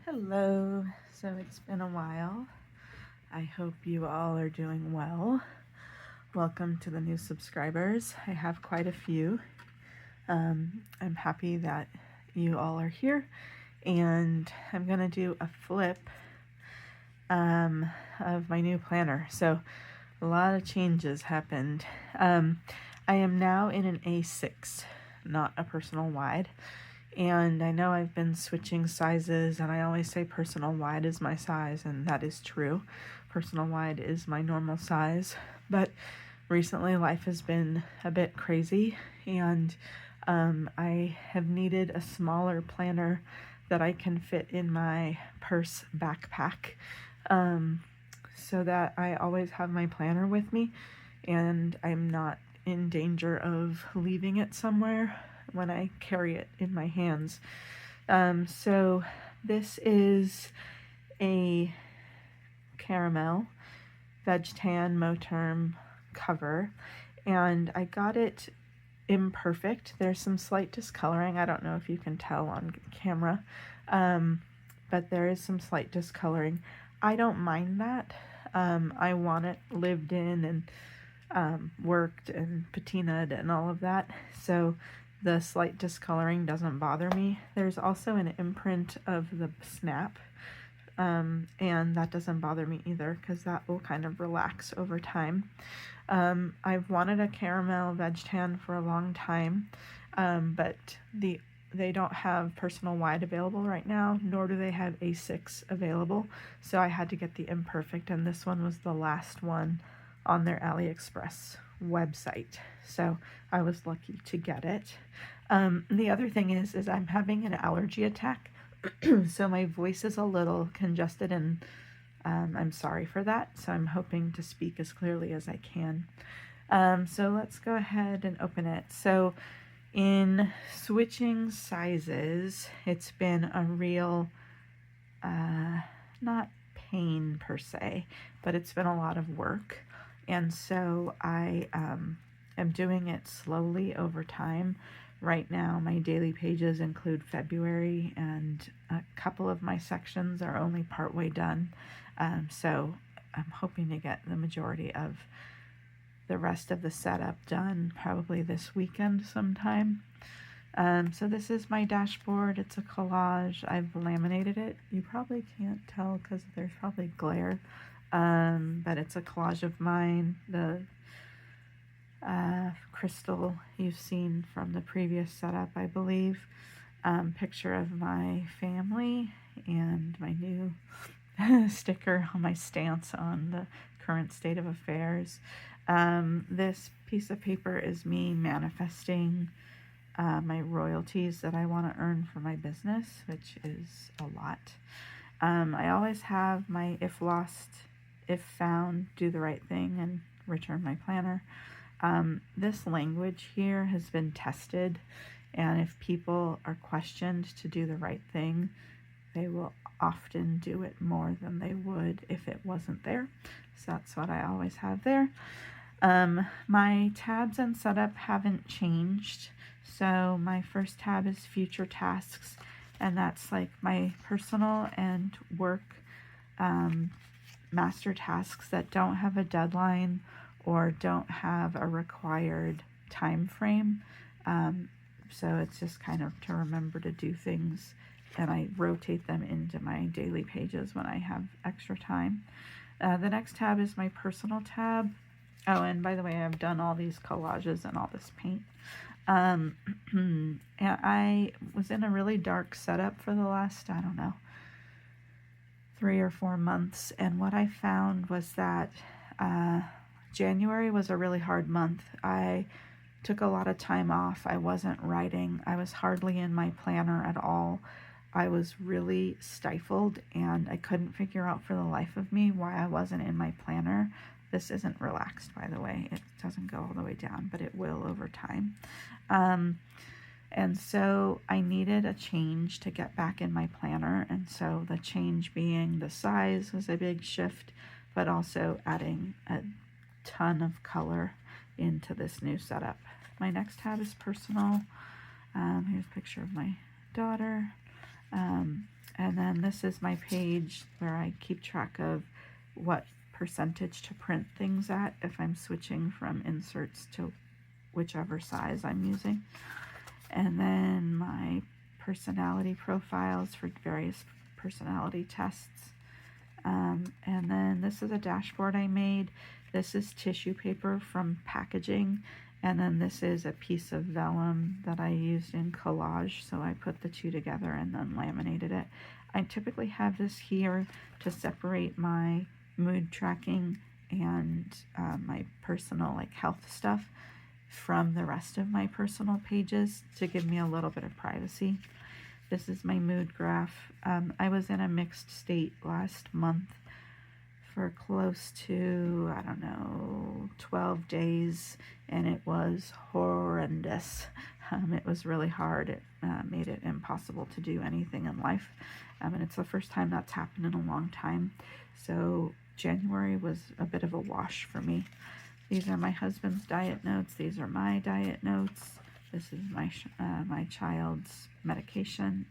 Hello. So it's been a while. I hope you all are doing well. Welcome to the new subscribers. I have quite a few. I'm happy that you all are here, and I'm going to do a flip of my new planner. So a lot of changes happened. I am now in an A6, not a personal wide. And I know I've been switching sizes, and I always say personal wide is my size, and that is true. Personal wide is my normal size, but recently life has been a bit crazy, and I have needed a smaller planner that I can fit in my purse backpack, so that I always have my planner with me, and I'm not in danger of leaving it somewhere when I carry it in my hands. So this is a caramel veg tan Moterm cover, and I got it imperfect. There's some slight discoloring. I don't know if you can tell on camera, but there is some slight discoloring. I don't mind that. I want it lived in and worked and patinaed and all of that, so the slight discoloring doesn't bother me. There's also an imprint of the snap, and that doesn't bother me either because that will kind of relax over time. I've wanted a caramel veg tan for a long time, but they don't have personal wide available right now, nor do they have A6 available, so I had to get the imperfect, and this one was the last one on their AliExpress website, so I was lucky to get it. The other thing is I'm having an allergy attack, so my voice is a little congested, and I'm sorry for that, so I'm hoping to speak as clearly as I can. So let's go ahead and open it. So in switching sizes, it's been a real, not pain per se, but it's been a lot of work. And so I am doing it slowly over time. Right now, my daily pages include February, and a couple of my sections are only partway done. So I'm hoping to get the majority of the rest of the setup done probably this weekend sometime. So this is my dashboard. It's a collage. I've laminated it. You probably can't tell because there's probably glare. But it's a collage of mine, the crystal you've seen from the previous setup, I believe, picture of my family, and my new sticker on my stance on the current state of affairs. This piece of paper is me manifesting my royalties that I want to earn for my business, which is a lot. I always have my if lost, if found, do the right thing, and return my planner. This language here has been tested, and if people are questioned to do the right thing, they will often do it more than they would if it wasn't there. So that's what I always have there. My tabs and setup haven't changed. So my first tab is future tasks, and that's like my personal and work master tasks that don't have a deadline or don't have a required time frame. So it's just kind of to remember to do things, and I rotate them into my daily pages when I have extra time. The next tab is my personal tab. Oh, and by the way, I've done all these collages and all this paint. And I was in a really dark setup for the last, 3 or 4 months, and what I found was that January was a really hard month. I took a lot of time off. I wasn't writing. I was hardly in my planner at all. I was really stifled, and I couldn't figure out for the life of me why I wasn't in my planner. This isn't relaxed, by the way. It doesn't go all the way down, but it will over time. And so I needed a change to get back in my planner, and so the change being the size was a big shift, but also adding a ton of color into this new setup. My next tab is personal. Here's a picture of my daughter. And then this is my page where I keep track of what percentage to print things at if I'm switching from inserts to whichever size I'm using. And then my personality profiles for various personality tests. And then this is a dashboard I made. This is tissue paper from packaging. And then this is a piece of vellum that I used in collage. So I put the two together and then laminated it. I typically have this here to separate my mood tracking and my personal like health stuff from the rest of my personal pages to give me a little bit of privacy. This is my mood graph. I was in a mixed state last month for close to, I don't know, 12 days, and it was horrendous. It was really hard. It made it impossible to do anything in life, and it's the first time that's happened in a long time. So January was a bit of a wash for me. These are my husband's diet notes. These are my diet notes. This is my child's medication.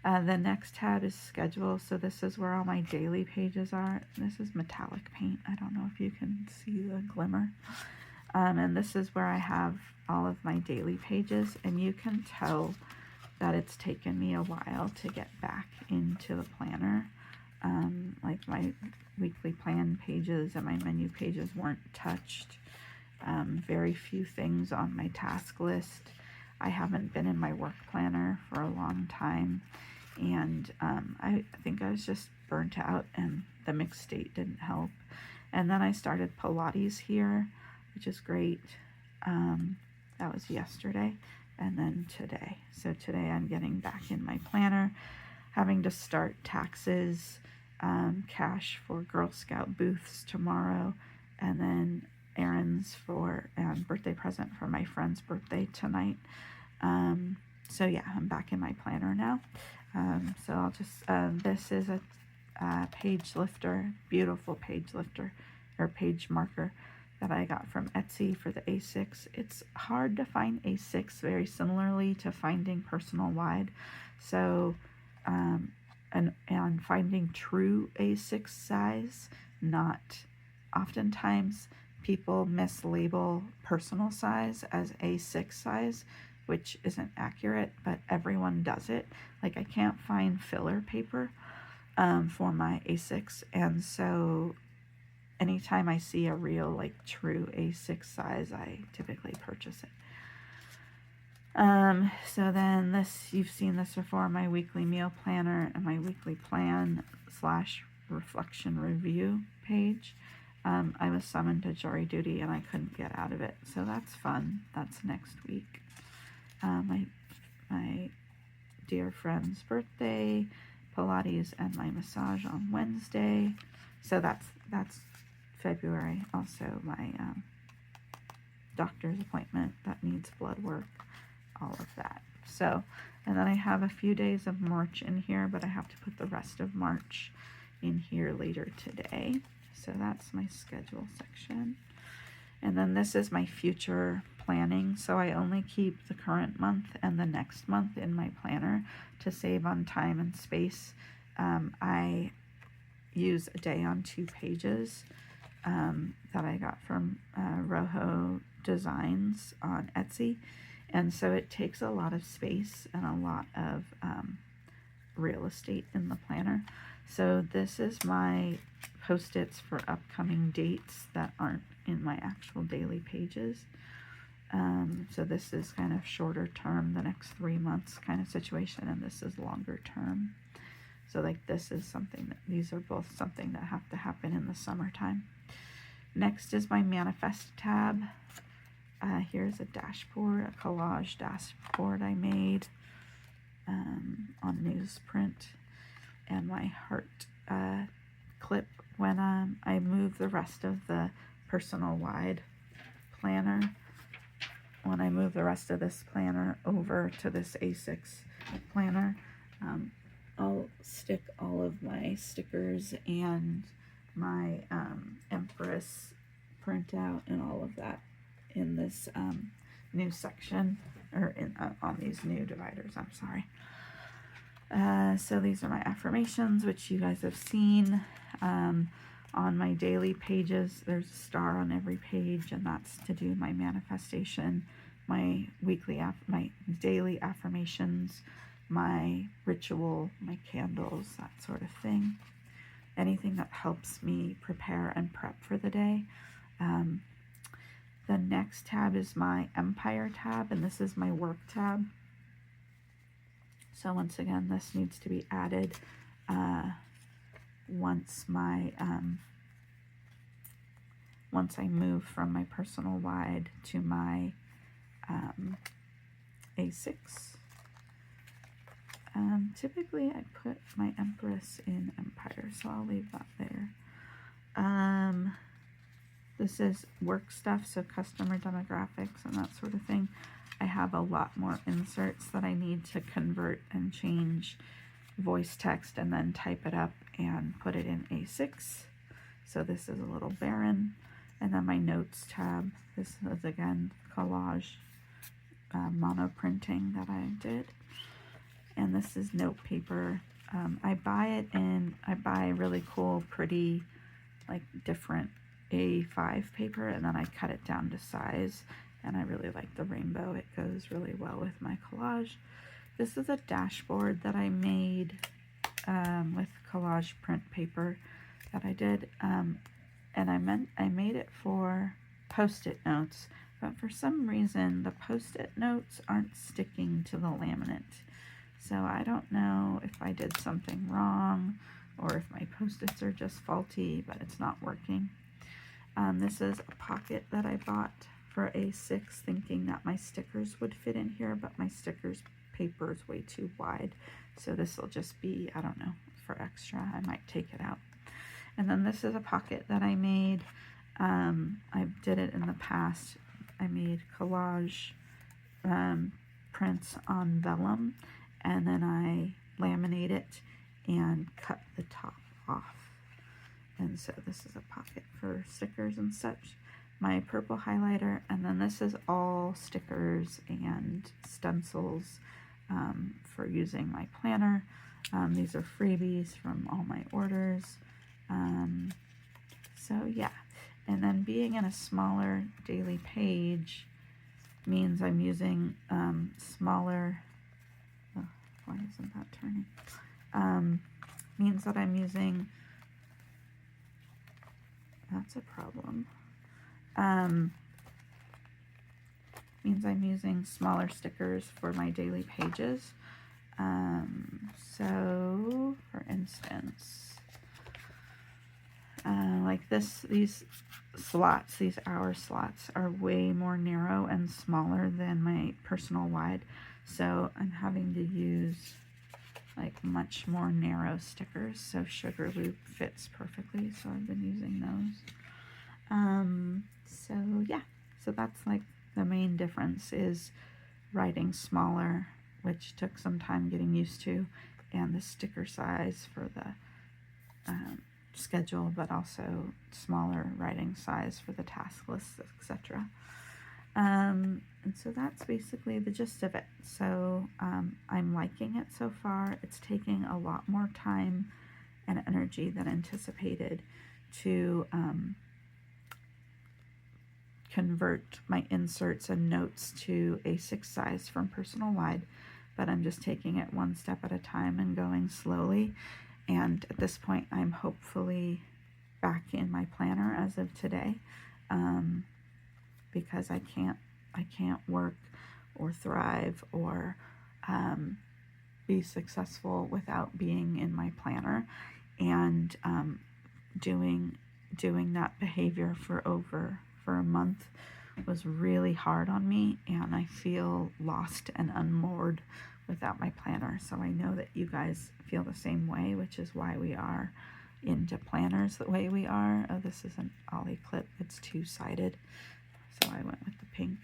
The next tab is schedule. So this is where all my daily pages are. This is metallic paint. I don't know if you can see the glimmer. And this is where I have all of my daily pages. And you can tell that it's taken me a while to get back into the planner. Like my weekly plan pages and my menu pages weren't touched. Very few things on my task list. I haven't been in my work planner for a long time, and I think I was just burnt out, and the mixed state didn't help. And then I started Pilates here, which is great. That was yesterday, and then today. So today I'm getting back in my planner, having to start taxes, cash for Girl Scout booths tomorrow, and then errands for birthday present for my friend's birthday tonight. So yeah, I'm back in my planner now. So I'll just, this is a page lifter, beautiful page lifter or page marker that I got from Etsy for the A6. It's hard to find A6, very similarly to finding personal wide. So, and finding true A6 size, not oftentimes people mislabel personal size as A6 size, which isn't accurate, but everyone does it. Like I can't find filler paper for my A6, and so anytime I see a real like true A6 size, I typically purchase it. So then this, you've seen this before, my weekly meal planner and my weekly plan / reflection review page. I was summoned to jury duty and I couldn't get out of it, so that's fun. That's next week. My dear friend's birthday, Pilates, and my massage on Wednesday. So that's February. Also my doctor's appointment that needs blood work, all of that. So, and then I have a few days of March in here, but I have to put the rest of March in here later today. So that's my schedule section. And then this is my future planning. So I only keep the current month and the next month in my planner to save on time and space. I use a day on 2 pages that I got from Rhoho Designs on Etsy. And so it takes a lot of space and a lot of real estate in the planner. So this is my post-its for upcoming dates that aren't in my actual daily pages. So this is kind of shorter term, the next 3 months kind of situation, and this is longer term. So like this is something that, these are both something that have to happen in the summertime. Next is my manifest tab. Here's a dashboard, a collage dashboard I made on newsprint, and my heart clip when I move the rest of the personal wide planner. When I move the rest of this planner over to this A6 planner, I'll stick all of my stickers and my Empress printout and all of that in this new section, or in on these new dividers. I'm sorry. So these are my affirmations, which you guys have seen. On my daily pages, there's a star on every page, and that's to do my manifestation, my my daily affirmations, my ritual, my candles, that sort of thing. Anything that helps me prepare and prep for the day. The next tab is my Empire tab, and this is my work tab. So once again, this needs to be added once I move from my personal wide to my A6. Typically I put my Empress in Empire, so I'll leave that there. This is work stuff, so customer demographics and that sort of thing. I have a lot more inserts that I need to convert and change voice text and then type it up and put it in A6. So this is a little barren. And then my notes tab. This is again collage mono printing that I did. And this is note paper. I buy really cool, pretty, like different A5 paper, and then I cut it down to size. And I really like the rainbow. It goes really well with my collage. This is a dashboard that I made with collage print paper that I did. And I made it for Post-it notes, but for some reason the Post-it notes aren't sticking to the laminate. So I don't know if I did something wrong or if my Post-its are just faulty, but it's not working. This is a pocket that I bought for A6, thinking that my stickers would fit in here, but my stickers paper is way too wide. So this will just be, I don't know, for extra. I might take it out. And then this is a pocket that I made. I did it in the past. I made collage prints on vellum, and then I laminate it and cut the top off. And so this is a pocket for stickers and such. My purple highlighter, and then this is all stickers and stencils for using my planner. These are freebies from all my orders. So yeah, and then being in a smaller daily page means I'm using smaller, oh, why isn't that turning? Means that I'm using, that's a problem. Means I'm using smaller stickers for my daily pages. So for instance, like these slots, these hour slots are way more narrow and smaller than my personal wide. So I'm having to use like much more narrow stickers. So Sugar Loop fits perfectly. So I've been using those. So yeah, so that's like the main difference is writing smaller, which took some time getting used to, and the sticker size for the schedule, but also smaller writing size for the task lists, etc. And so that's basically the gist of it. So I'm liking it so far. It's taking a lot more time and energy than anticipated to convert my inserts and notes to A6 size from personal wide, but I'm just taking it one step at a time and going slowly. And at this point, I'm hopefully back in my planner as of today, because I can't work or thrive or be successful without being in my planner. And doing that behavior for a month was really hard on me, and I feel lost and unmoored without my planner. So I know that you guys feel the same way, which is why we are into planners the way we are. Oh, this is an ollie clip. It's two-sided, so I went with the pink.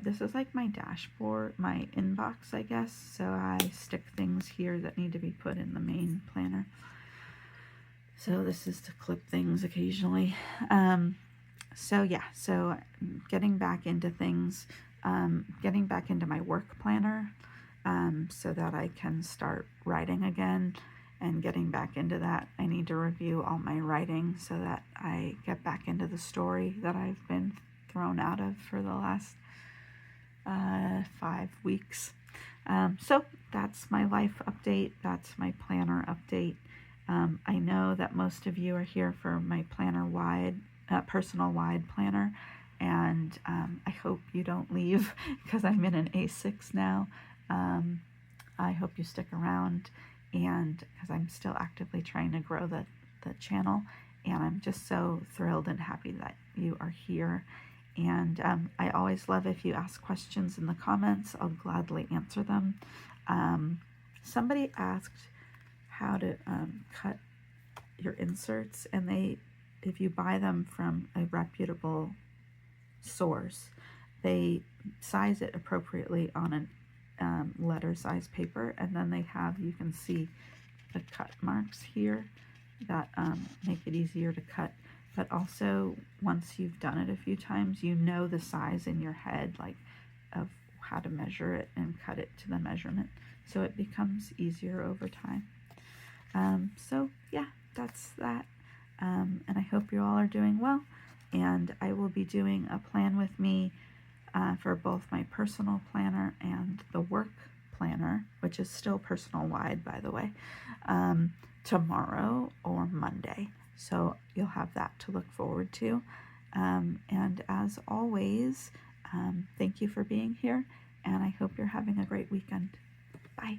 This is like my dashboard, my inbox, I guess. So I stick things here that need to be put in the main planner. So this is to clip things occasionally. So yeah, so getting back into things, getting back into my work planner. so that I can start writing again and getting back into that. I need to review all my writing so that I get back into the story that I've been thrown out of for the last 5 weeks. So that's my life update. That's my planner update. I know that most of you are here for my planner wide, personal wide planner, and I hope you don't leave because I'm in an A6 now. I hope you stick around, and because I'm still actively trying to grow the channel, and I'm just so thrilled and happy that you are here. And I always love if you ask questions in the comments. I'll gladly answer them. Somebody asked how to cut your inserts, and if you buy them from a reputable source, they size it appropriately on a letter size paper, and then they have, you can see the cut marks here that make it easier to cut. But also, once you've done it a few times, you know the size in your head, like of how to measure it and cut it to the measurement, so it becomes easier over time. So yeah, that's that. And I hope you all are doing well, and I will be doing a plan with me for both my personal planner and the work planner, which is still personal wide, by the way, tomorrow or Monday. So you'll have that to look forward to. And as always, thank you for being here, and I hope you're having a great weekend. Bye.